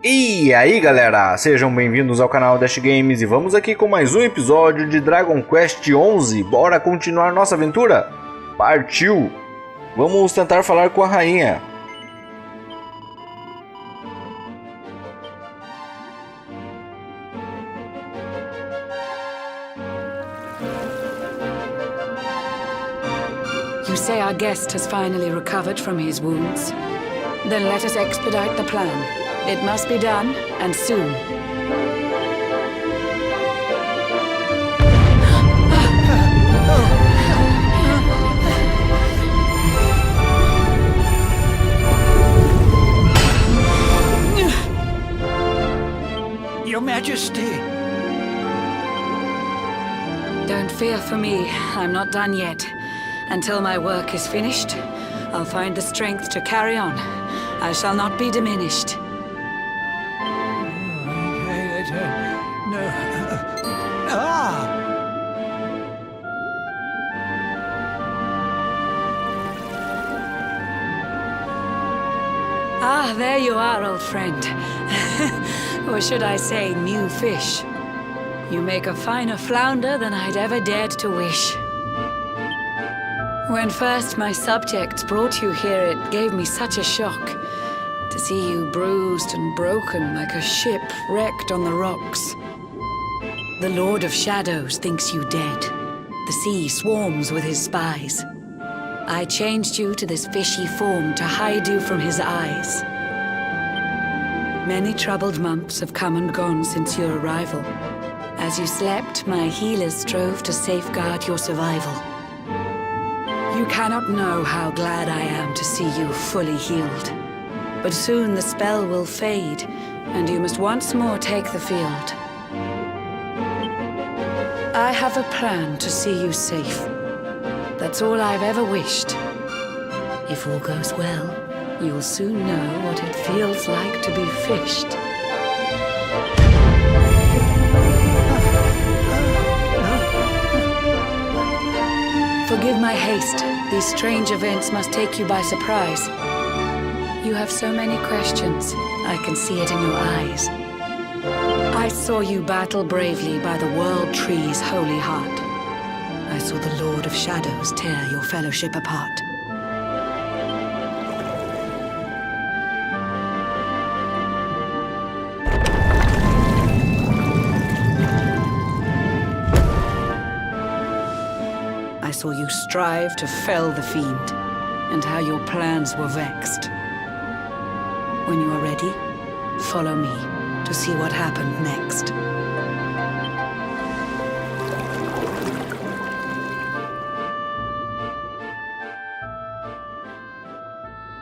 E aí galera, sejam bem-vindos ao canal Dash Games e vamos aqui com mais um episódio de Dragon Quest XI. Bora continuar nossa aventura? Partiu! Vamos tentar falar com a rainha. You say our guest has finally recovered from his wounds? Then let us expedite the plan. It must be done, and soon. Your Majesty! Don't fear for me. I'm not done yet. Until my work is finished, I'll find the strength to carry on. I shall not be diminished. No. Ah! Ah, there you are, old friend. Or should I say, new fish. You make a finer flounder than I'd ever dared to wish. When first my subjects brought you here, it gave me such a shock to see you bruised and broken like a ship wrecked on the rocks. The Lord of Shadows thinks you dead. The sea swarms with his spies. I changed you to this fishy form to hide you from his eyes. Many troubled months have come and gone since your arrival. As you slept, my healers strove to safeguard your survival. You cannot know how glad I am to see you fully healed. But soon the spell will fade, and you must once more take the field. I have a plan to see you safe. That's all I've ever wished. If all goes well, you'll soon know what it feels like to be fished. Forgive my haste. These strange events must take you by surprise. You have so many questions. I can see it in your eyes. I saw you battle bravely by the World Tree's holy heart. I saw the Lord of Shadows tear your fellowship apart. I saw you strive to fell the fiend, and how your plans were vexed. When you are ready, follow me to see what happened next.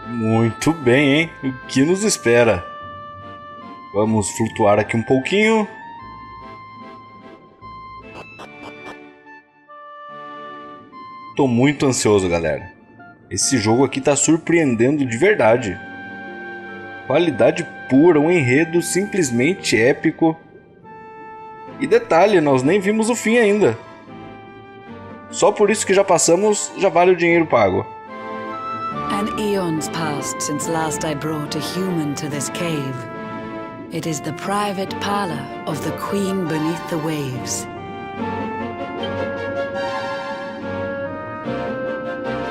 Muito bem, hein? O que nos espera? Vamos flutuar aqui um pouquinho. Tô muito ansioso, galera. Esse jogo aqui tá surpreendendo de verdade. Qualidade pura, um enredo simplesmente épico. E detalhe, nós nem vimos o fim ainda. Só por isso que já passamos, já vale o dinheiro pago. An eon's passed since last I brought a human to this cave. It is the private parlor of the Queen beneath the waves.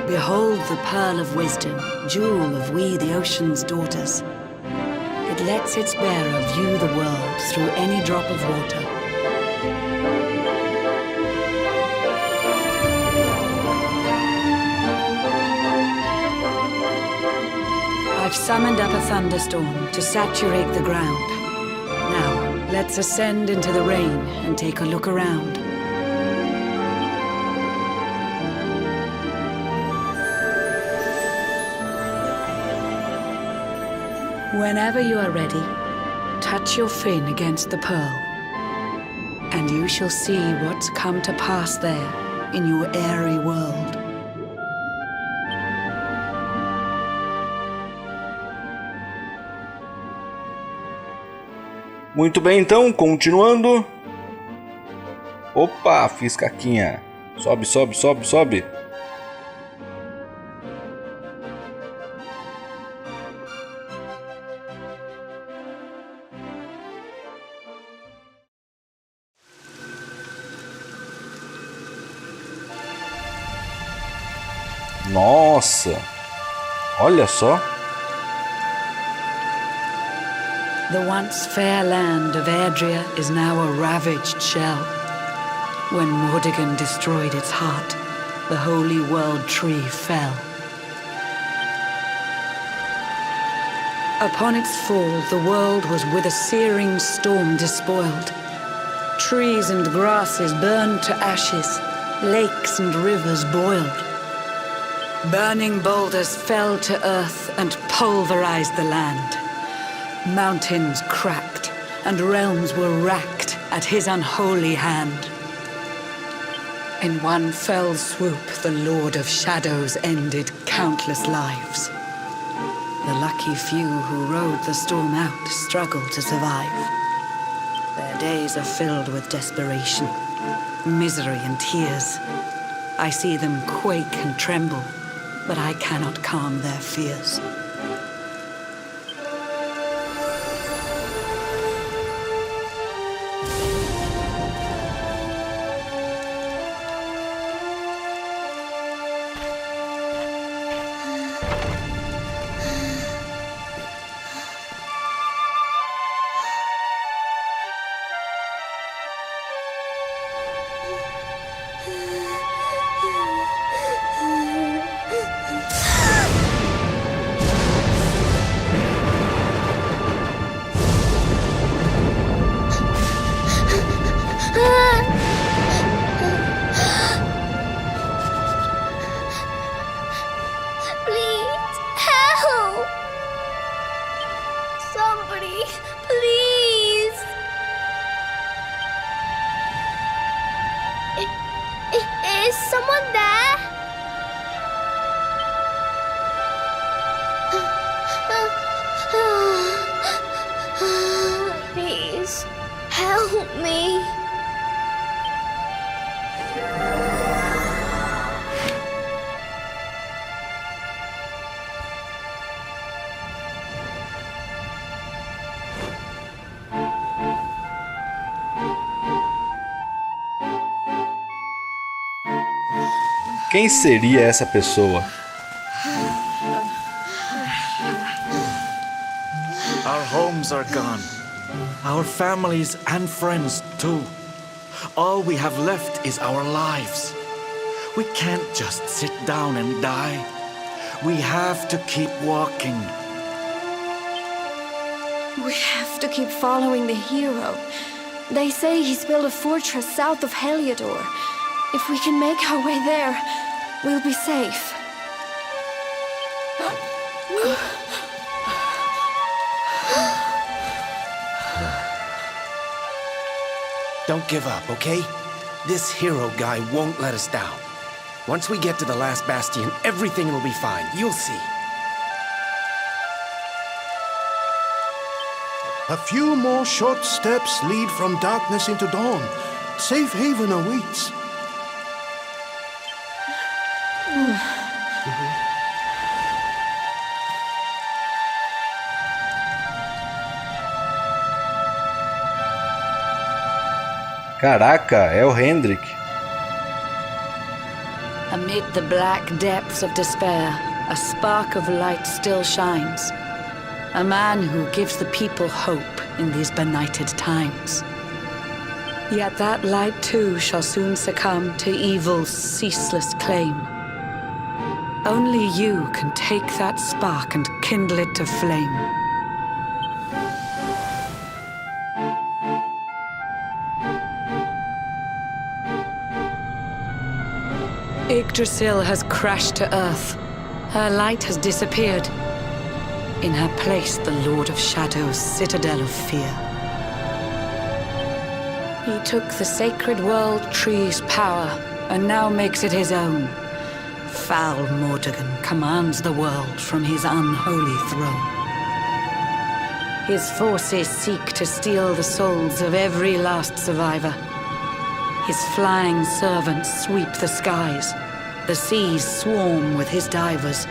Behold the pearl of wisdom, jewel of we the ocean's daughters. It lets its bearer view the world through any drop of water. I've summoned up a thunderstorm to saturate the ground. Now, let's ascend into the rain and take a look around. Whenever you are ready, touch your fin against the pearl, and you shall see what's come to pass there in your airy world. Muito bem, então, continuando. Opa, fiz caquinha. Sobe, sobe, sobe, sobe. Nossa! Olha só! The once fair land of Erdrea is now a ravaged shell. When Mordegon destroyed its heart, the holy world tree fell. Upon its fall, the world was with a searing storm despoiled. Trees and grasses burned to ashes, lakes and rivers boiled. Burning boulders fell to earth and pulverized the land. Mountains cracked, and realms were racked at his unholy hand. In one fell swoop, the Lord of Shadows ended countless lives. The lucky few who rode the storm out struggled to survive. Their days are filled with desperation, misery and tears. I see them quake and tremble, but I cannot calm their fears. Please, help! Somebody, please! Is someone there? Please, help me. Quem seria essa pessoa? Our homes are gone. Our families and friends too. All we have left is our lives. We can't just sit down and die. We have to keep walking. We have to keep following the hero. They say he's built a fortress south of Heliodor. If we can make our way there, we'll be safe. Don't give up, okay? This hero guy won't let us down. Once we get to the last bastion, everything will be fine. You'll see. A few more short steps lead from darkness into dawn. Safe haven awaits. Caraca, é o Hendrik. Amid the black depths of despair, a spark of light still shines. A man who gives the people hope in these benighted times. Yet that light too shall soon succumb to evil's ceaseless claim. Only you can take that spark and kindle it to flame. Yggdrasil has crashed to earth. Her light has disappeared. In her place, the Lord of Shadows' citadel of fear. He took the sacred world tree's power and now makes it his own. Foul Mordegon commands the world from his unholy throne. His forces seek to steal the souls of every last survivor. His flying servants sweep the skies. The seas swarm with his divers.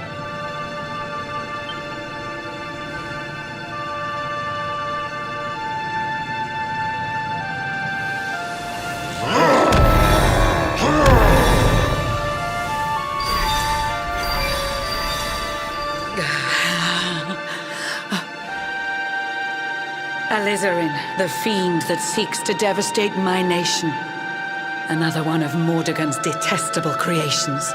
Alizarin, the fiend that seeks to devastate my nation. Another one of Mordegon's detestable creations.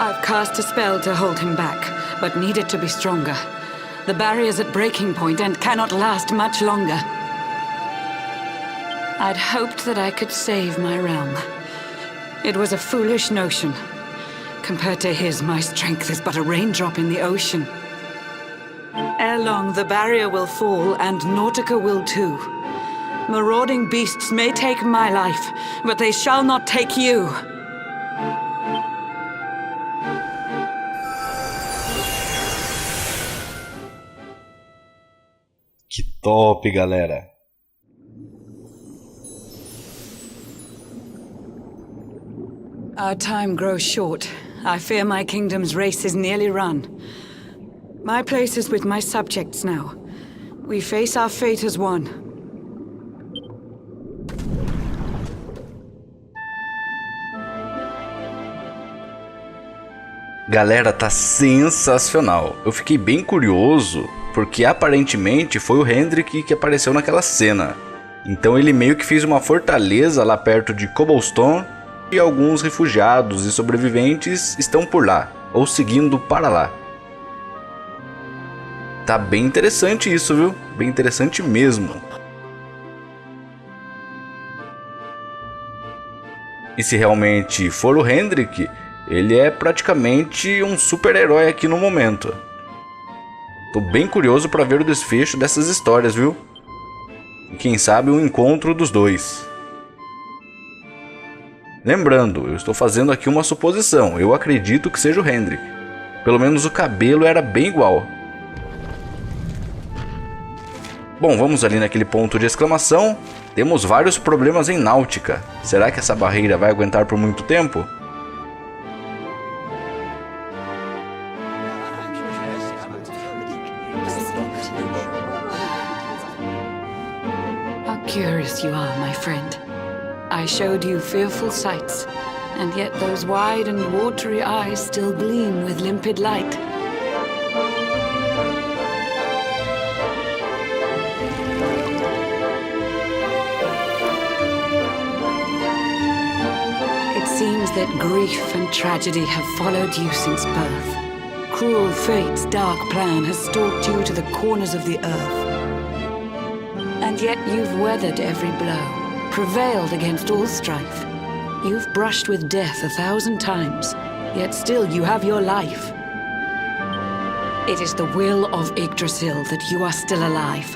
I've cast a spell to hold him back, but need it to be stronger. The barrier's at breaking point and cannot last much longer. I'd hoped that I could save my realm. It was a foolish notion. Compared to his, my strength is but a raindrop in the ocean. Ere long, the barrier will fall, and Nautica will too. Marauding beasts may take my life, but they shall not take you. Que top, galera! Our time grows short. I fear my kingdom's race is nearly run. My place is with my subjects now. We face our fate as one. Galera, tá sensacional. Eu fiquei bem curioso, porque aparentemente foi o Hendrik que apareceu naquela cena. Então ele meio que fez uma fortaleza lá perto de Cobblestone, e alguns refugiados e sobreviventes estão por lá, ou seguindo para lá. Tá bem interessante isso, viu? Bem interessante mesmo. E se realmente for o Hendrik, ele é praticamente um super-herói aqui no momento. Tô bem curioso para ver o desfecho dessas histórias, viu? E quem sabe o encontro dos dois. Lembrando, eu estou fazendo aqui uma suposição. Eu acredito que seja o Hendrik. Pelo menos o cabelo era bem igual. Bom, vamos ali naquele ponto de exclamação. Temos vários problemas em Náutica. Será que essa barreira vai aguentar por muito tempo? How curious you are, my friend. I showed you fearful sights, and yet those wide and watery eyes still gleam with limpid light. It seems that grief and tragedy have followed you since birth. Cruel fate's dark plan has stalked you to the corners of the earth. And yet you've weathered every blow, prevailed against all strife. You've brushed with death 1,000 times, yet still you have your life. It is the will of Yggdrasil that you are still alive.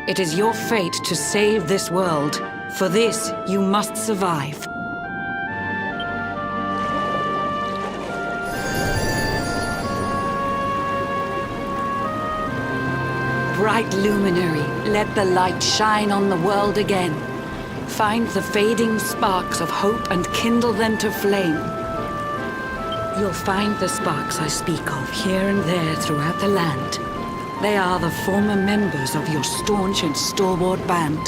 It is your fate to save this world. For this, you must survive. Bright luminary, let the light shine on the world again. Find the fading sparks of hope and kindle them to flame. You'll find the sparks I speak of here and there throughout the land. They are the former members of your staunch and stalwart band.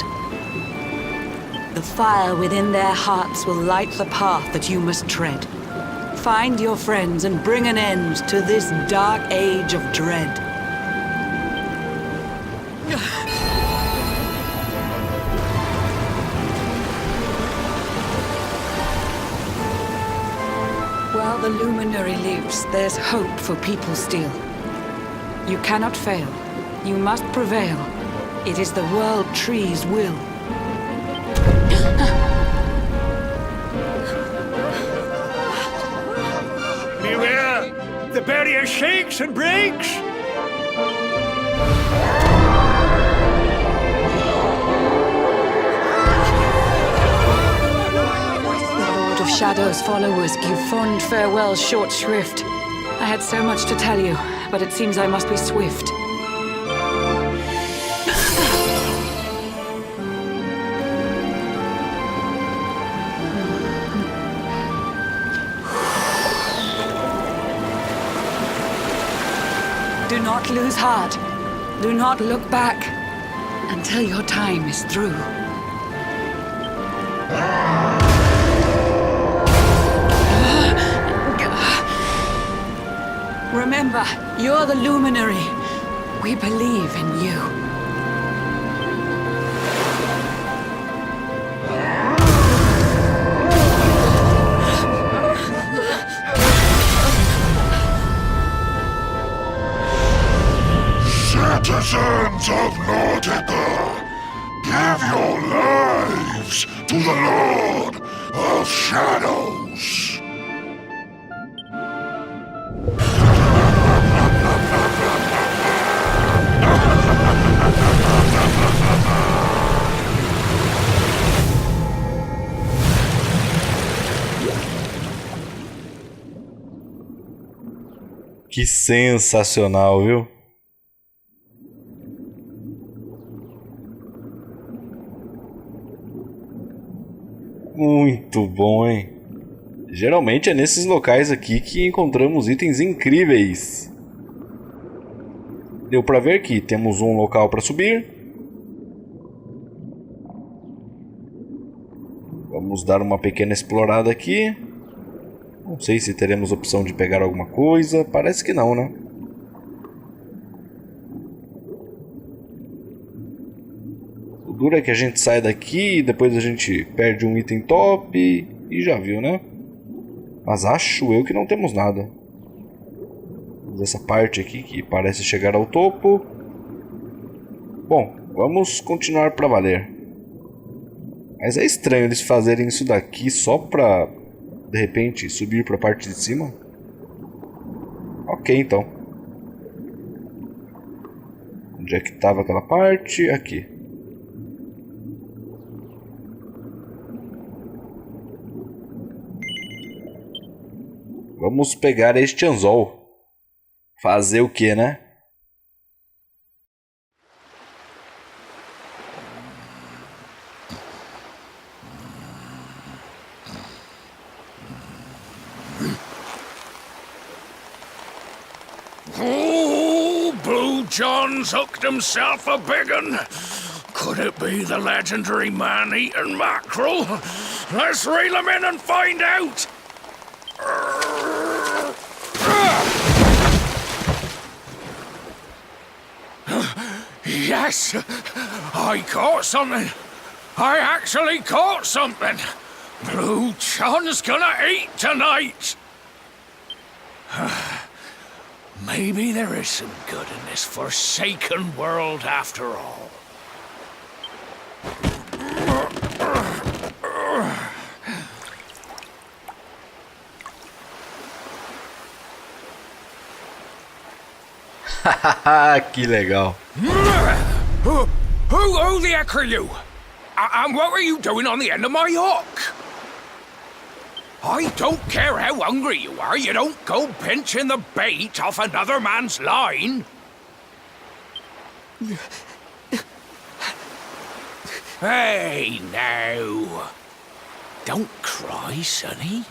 The fire within their hearts will light the path that you must tread. Find your friends and bring an end to this dark age of dread. While the luminary lives, there's hope for people still. You cannot fail. You must prevail. It is the World Tree's will. Beware! The barrier shakes and breaks! Of Shadow's followers give fond farewell short shrift. I had so much to tell you, but it seems I must be swift. Do not lose heart. Do not look back until your time is through. Remember, you're the luminary. We believe in you. sons of Nautica, give your lives to the Lord of Shadows. Que sensacional, viu? Muito bom, hein? Geralmente é nesses locais aqui que encontramos itens incríveis. Deu pra ver que temos um local para subir. Vamos dar uma pequena explorada aqui. Não sei se teremos opção de pegar alguma coisa. Parece que não, né? O duro é que a gente sai daqui e depois a gente perde um item top e já viu, né? Mas acho eu que não temos nada. Vamos essa parte aqui que parece chegar ao topo. Bom, vamos continuar para valer. Mas é estranho eles fazerem isso daqui só pra, de repente, subir para a parte de cima. Ok, então. Onde é que estava aquela parte? Aqui. Vamos pegar este anzol. Fazer o que, né? Oh, Blue John's hooked himself a big un. Could it be the legendary man-eating mackerel? Let's reel him in and find out. Yes, I caught something. I actually caught something. Blue John's gonna eat tonight. Maybe there is some good in this forsaken world after all. Que legal. Who the heck are you? And what are you doing on the end of my hook? I don't care how hungry you are, you don't go pinching the bait off another man's line. Hey, now. Don't cry, sonny.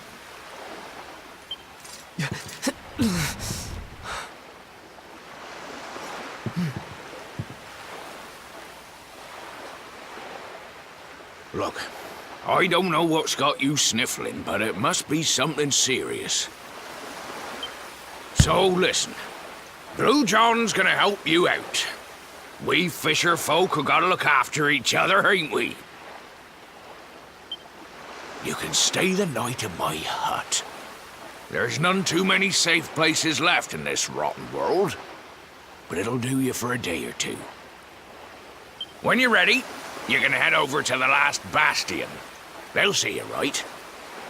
Look, I don't know what's got you sniffling, but it must be something serious. So listen, Blue John's gonna help you out. We fisher folk have gotta look after each other, ain't we? You can stay the night in my hut. There's none too many safe places left in this rotten world, but it'll do you for a day or two. When you're ready, you're gonna head over to the last bastion. They'll see you right.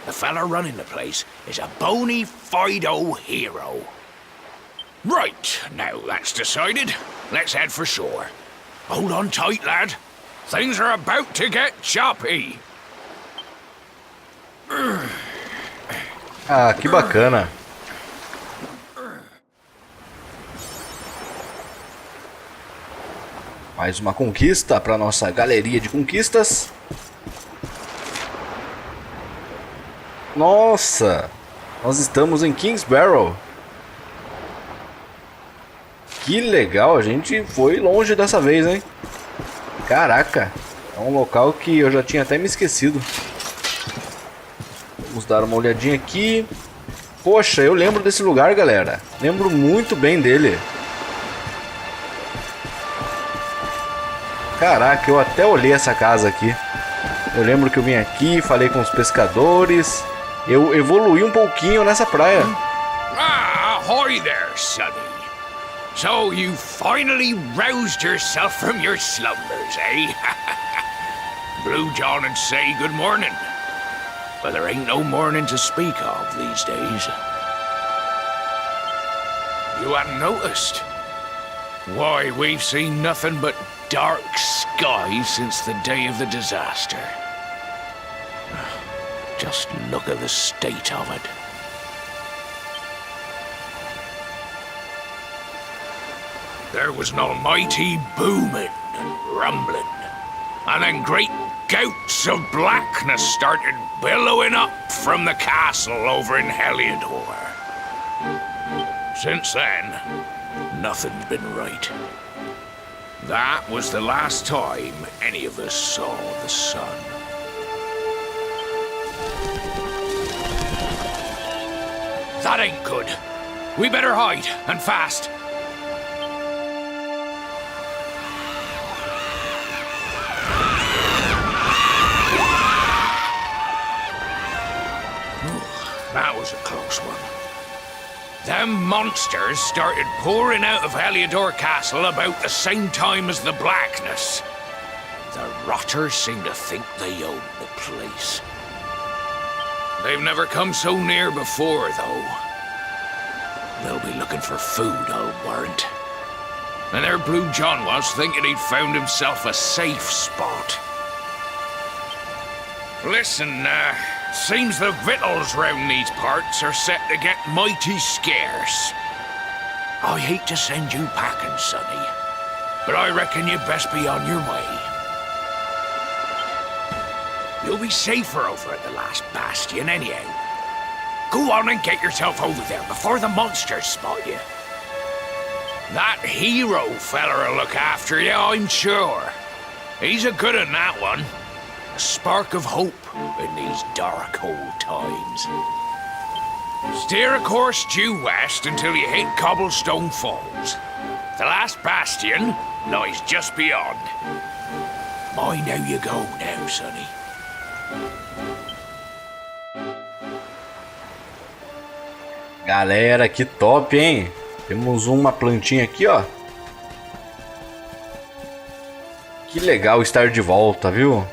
The fella running the place is a bony Fido hero. Right, now that's decided. Let's head for shore. Hold on tight, lad. Things are about to get choppy. Ah, que bacana. Mais uma conquista para nossa galeria de conquistas. Nossa, nós estamos em King's Barrow. Que legal, a gente foi longe dessa vez, hein? Caraca, é um local que eu já tinha até me esquecido. Vamos dar uma olhadinha aqui. Poxa, eu lembro desse lugar, galera. Lembro muito bem dele. Caraca, eu até olhei essa casa aqui. Eu lembro que eu vim aqui, falei com os pescadores. Eu evoluí um pouquinho nessa praia. Ah, ahoy there, sonny. So you finally roused yourself from your slumbers, eh? Blue John'd say good morning. But there ain't no morning to speak of these days. You hadn't noticed? Why, we've seen nothing but dark skies since the day of the disaster. Just look at the state of it. There was an almighty booming and rumbling, and then great gouts of blackness started billowing up from the castle over in Heliodor. Since then, nothing's been right. That was the last time any of us saw the sun. That ain't good. We better hide, and fast. That was a close one. Them monsters started pouring out of Heliodor Castle about the same time as the blackness. The rotters seem to think they own the place. They've never come so near before, though. They'll be looking for food, I'll warrant. And there Blue John was, thinking he'd found himself a safe spot. Listen, seems the victuals round these parts are set to get mighty scarce. I hate to send you packing, sonny, but I reckon you'd best be on your way. You'll be safer over at the last bastion anyhow. Go on and get yourself over there before the monsters spot you. That hero feller'll look after you, I'm sure. He's a good un, that one. A spark of hope in these dark old times. Steer a course due west until you hit Cobblestone Falls. The last bastion lies just beyond. Mind how you go now, sonny. Galera, que top, hein? Temos uma plantinha aqui, ó. Que legal estar de volta, viu?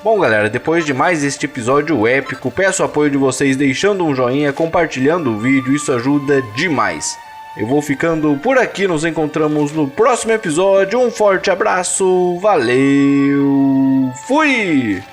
Bom, galera, depois de mais este episódio épico, peço o apoio de vocês deixando um joinha, compartilhando o vídeo, isso ajuda demais. Eu vou ficando por aqui, nos encontramos no próximo episódio, um forte abraço, valeu, fui!